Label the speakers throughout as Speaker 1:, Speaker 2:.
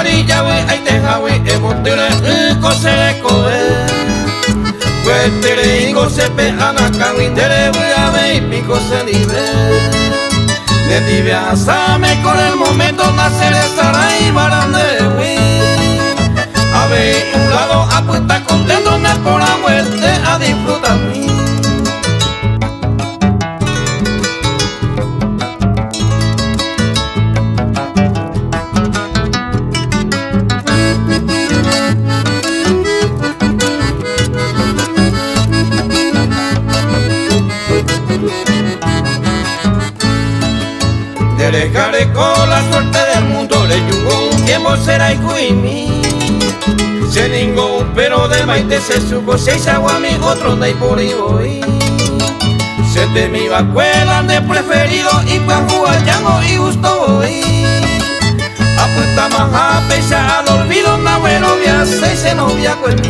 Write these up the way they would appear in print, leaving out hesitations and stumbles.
Speaker 1: Marilla we ay te hawi emotere kose koe. Cuetere ingo sepe anakawi tere we ave pico se libre. De tibia asame con el momento nacer estará y barande we. Ave un lado apuesta contento na por la muerte a disfrutar mí. Dejaré con la suerte del mundo le yugo un tiempo será y cuimi. Se ningo pero del maite se supo seis aguami otro de por y voy. Se te mi vacuela de preferido y pa jugar yango y gusto voy. Apuesta más a pesar al olvido na bueno via seis se novia con mí.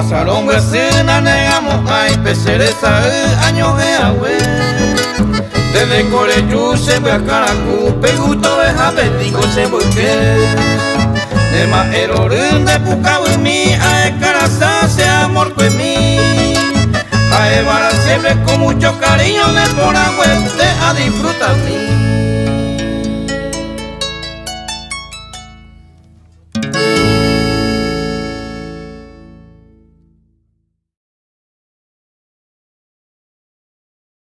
Speaker 1: Salón vecina negamos ay pecereza años de agüe. Desde Coreyu se ve a Caracú, peguto de japetico se volque. De más el orín de Pucao en mí, a Escarazá se amor con mí. A Evara siempre con mucho cariño de por agüete a disfrutar mí.